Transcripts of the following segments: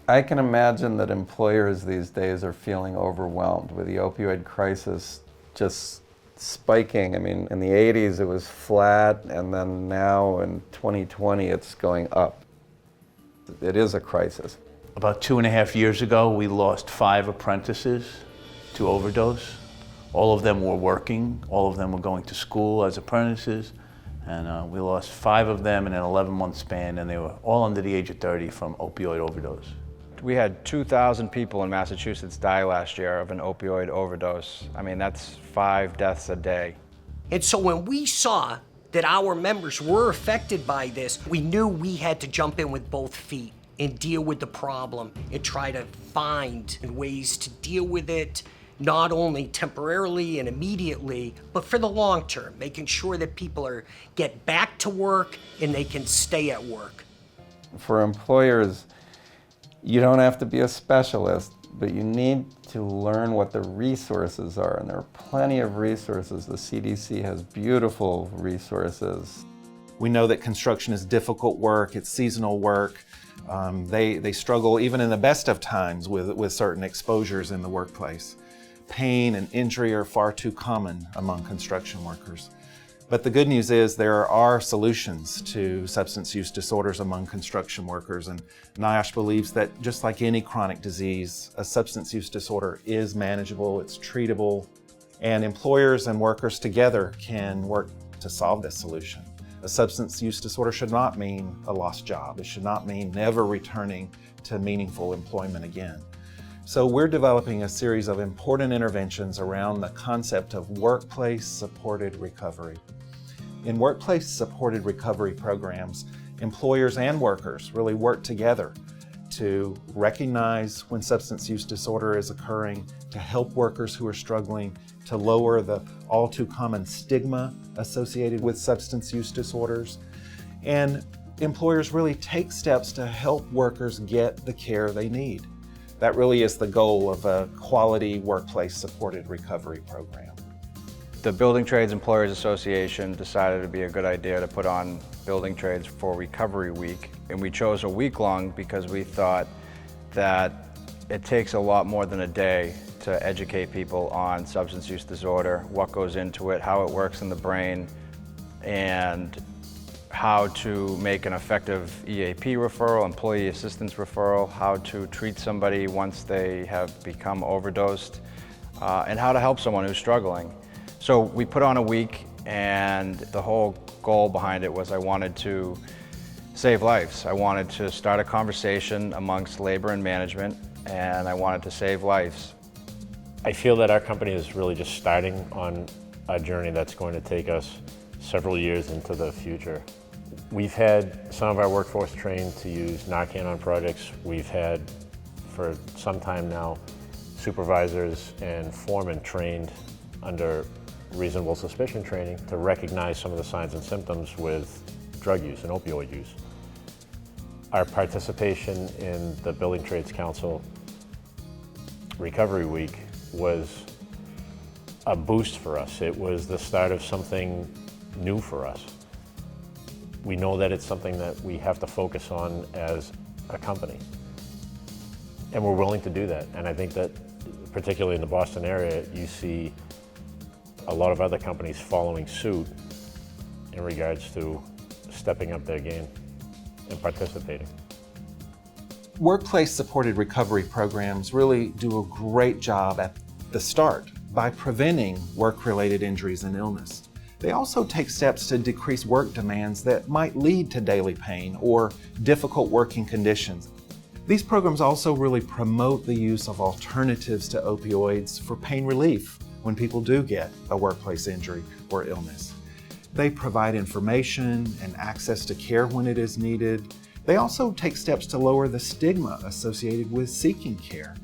I can imagine that employers these days are feeling overwhelmed with the opioid crisis just spiking. I mean, in the 80s it was flat, and then now in 2020 it's going up. It is a crisis. About 2.5 years ago, we lost 5 apprentices to overdose. All of them were working, all of them were going to school as apprentices, and we lost 5 of them in an 11-month span, and they were all under the age of 30 from opioid overdose. We had 2,000 people in Massachusetts die last year of an opioid overdose. I mean, that's 5 deaths a day. And so when we saw that our members were affected by this, we knew we had to jump in with both feet and deal with the problem and try to find ways to deal with it, not only temporarily and immediately, but for the long term, making sure that people get back to work and they can stay at work. For employers, you don't have to be a specialist, but you need to learn what the resources are, and there are plenty of resources. The CDC has beautiful resources. We know that construction is difficult work, it's seasonal work. They struggle even in the best of times with certain exposures in the workplace. Pain and injury are far too common among construction workers. But the good news is there are solutions to substance use disorders among construction workers, and NIOSH believes that just like any chronic disease, a substance use disorder is manageable, it's treatable, and employers and workers together can work to solve this solution. A substance use disorder should not mean a lost job. It should not mean never returning to meaningful employment again. So we're developing a series of important interventions around the concept of workplace-supported recovery. In workplace-supported recovery programs, employers and workers really work together to recognize when substance use disorder is occurring, to help workers who are struggling, to lower the all too common stigma associated with substance use disorders. And employers really take steps to help workers get the care they need. That really is the goal of a quality workplace-supported recovery program. The Building Trades Employers Association decided it'd be a good idea to put on Building Trades for Recovery Week, and we chose a week long because we thought that it takes a lot more than a day to educate people on substance use disorder, what goes into it, how it works in the brain, and how to make an effective EAP referral, employee assistance referral, how to treat somebody once they have become overdosed, and how to help someone who's struggling. So we put on a week, and the whole goal behind it was I wanted to save lives. I wanted to start a conversation amongst labor and management, and I wanted to save lives. I feel that our company is really just starting on a journey that's going to take us several years into the future. We've had some of our workforce trained to use Narcan on projects. We've had, for some time now, supervisors and foremen trained under reasonable suspicion training to recognize some of the signs and symptoms with drug use and opioid use. Our participation in the Building Trades Council Recovery Week was a boost for us. It was the start of something new for us. We know that it's something that we have to focus on as a company. And we're willing to do that. And I think that, particularly in the Boston area, you see a lot of other companies following suit in regards to stepping up their game and participating. Workplace-supported recovery programs really do a great job at the start by preventing work-related injuries and illness. They also take steps to decrease work demands that might lead to daily pain or difficult working conditions. These programs also really promote the use of alternatives to opioids for pain relief when people do get a workplace injury or illness. They provide information and access to care when it is needed. They also take steps to lower the stigma associated with seeking care.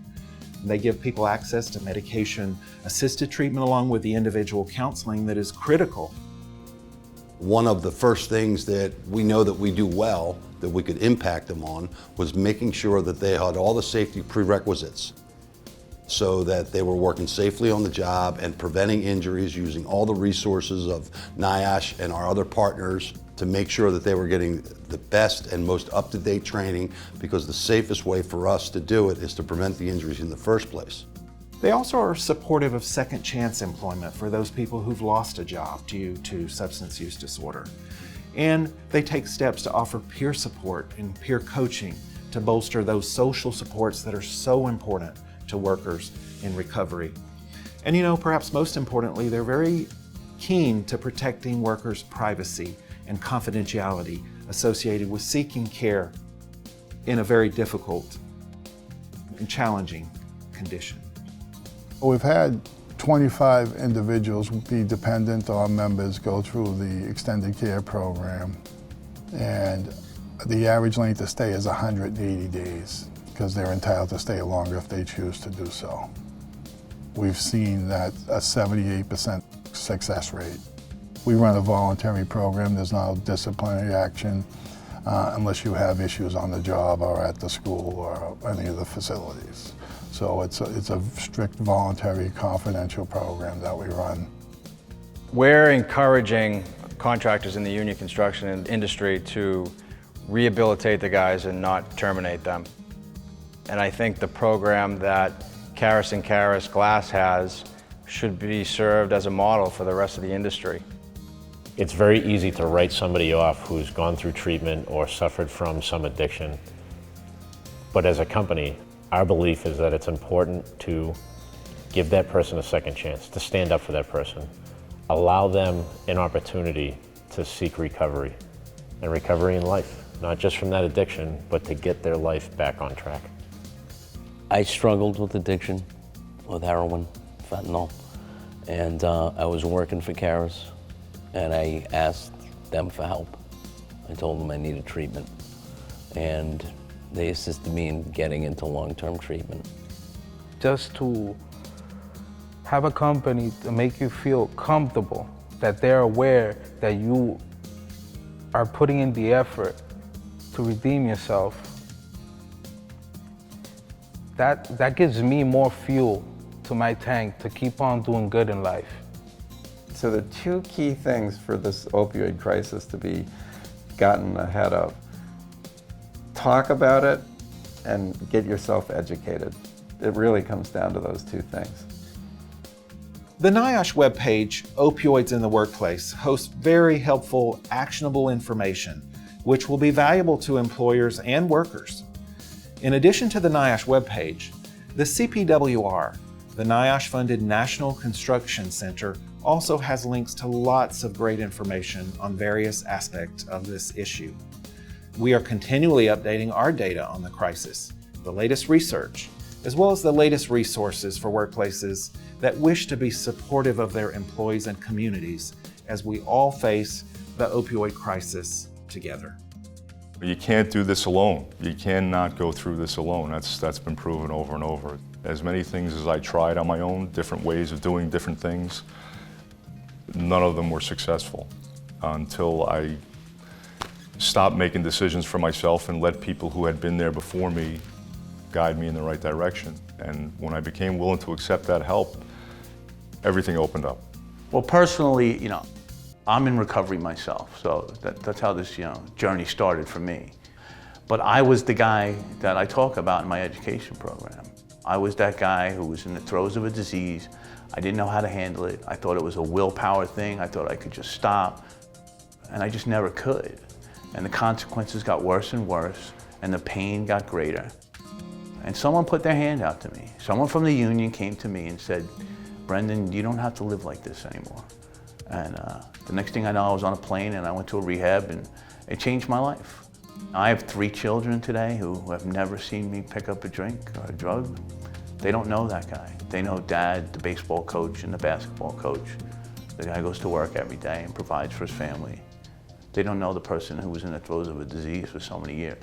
They give people access to medication-assisted treatment along with the individual counseling that is critical. One of the first things that we know that we do well, that we could impact them on, was making sure that they had all the safety prerequisites so that they were working safely on the job and preventing injuries using all the resources of NIOSH and our other partners to make sure that they were getting the best and most up-to-date training, because the safest way for us to do it is to prevent the injuries in the first place. They also are supportive of second chance employment for those people who've lost a job due to substance use disorder. And they take steps to offer peer support and peer coaching to bolster those social supports that are so important to workers in recovery. And perhaps most importantly, they're very keen to protecting workers' privacy and confidentiality associated with seeking care in a very difficult and challenging condition. We've had 25 individuals be dependent on members go through the extended care program, and the average length of stay is 180 days because they're entitled to stay longer if they choose to do so. We've seen that a 78% success rate. We run a voluntary program. There's no disciplinary action unless you have issues on the job or at the school or any of the facilities. So it's a strict voluntary confidential program that we run. We're encouraging contractors in the union construction industry to rehabilitate the guys and not terminate them. And I think the program that Karas and Karas Glass has should be served as a model for the rest of the industry. It's very easy to write somebody off who's gone through treatment or suffered from some addiction. But as a company, our belief is that it's important to give that person a second chance, to stand up for that person, allow them an opportunity to seek recovery, and recovery in life, not just from that addiction, but to get their life back on track. I struggled with addiction, with heroin, fentanyl, and I was working for Karas, and I asked them for help. I told them I needed treatment, and they assisted me in getting into long-term treatment. Just to have a company to make you feel comfortable, that they're aware that you are putting in the effort to redeem yourself, that gives me more fuel to my tank to keep on doing good in life. So the two key things for this opioid crisis to be gotten ahead of: talk about it and get yourself educated. It really comes down to those two things. The NIOSH webpage, Opioids in the Workplace, hosts very helpful, actionable information, which will be valuable to employers and workers. In addition to the NIOSH webpage, the CPWR, the NIOSH-funded National Construction Center, also has links to lots of great information on various aspects of this issue. We are continually updating our data on the crisis, the latest research, as well as the latest resources for workplaces that wish to be supportive of their employees and communities as we all face the opioid crisis together. You can't do this alone. You cannot go through this alone. That's been proven over and over. As many things as I tried on my own, different ways of doing different things, none of them were successful until I stopped making decisions for myself and let people who had been there before me guide me in the right direction. And when I became willing to accept that help, everything opened up. Well, personally, I'm in recovery myself, so that's how this, journey started for me. But I was the guy that I talk about in my education program. I was that guy who was in the throes of a disease. I didn't know how to handle it. I thought it was a willpower thing. I thought I could just stop, and I just never could. And the consequences got worse and worse, and the pain got greater. And someone put their hand out to me. Someone from the union came to me and said, "Brendan, you don't have to live like this anymore." And the next thing I know, I was on a plane and I went to a rehab, and it changed my life. I have 3 children today who have never seen me pick up a drink or a drug. They don't know that guy. They know Dad, the baseball coach and the basketball coach. The guy goes to work every day and provides for his family. They don't know the person who was in the throes of a disease for so many years.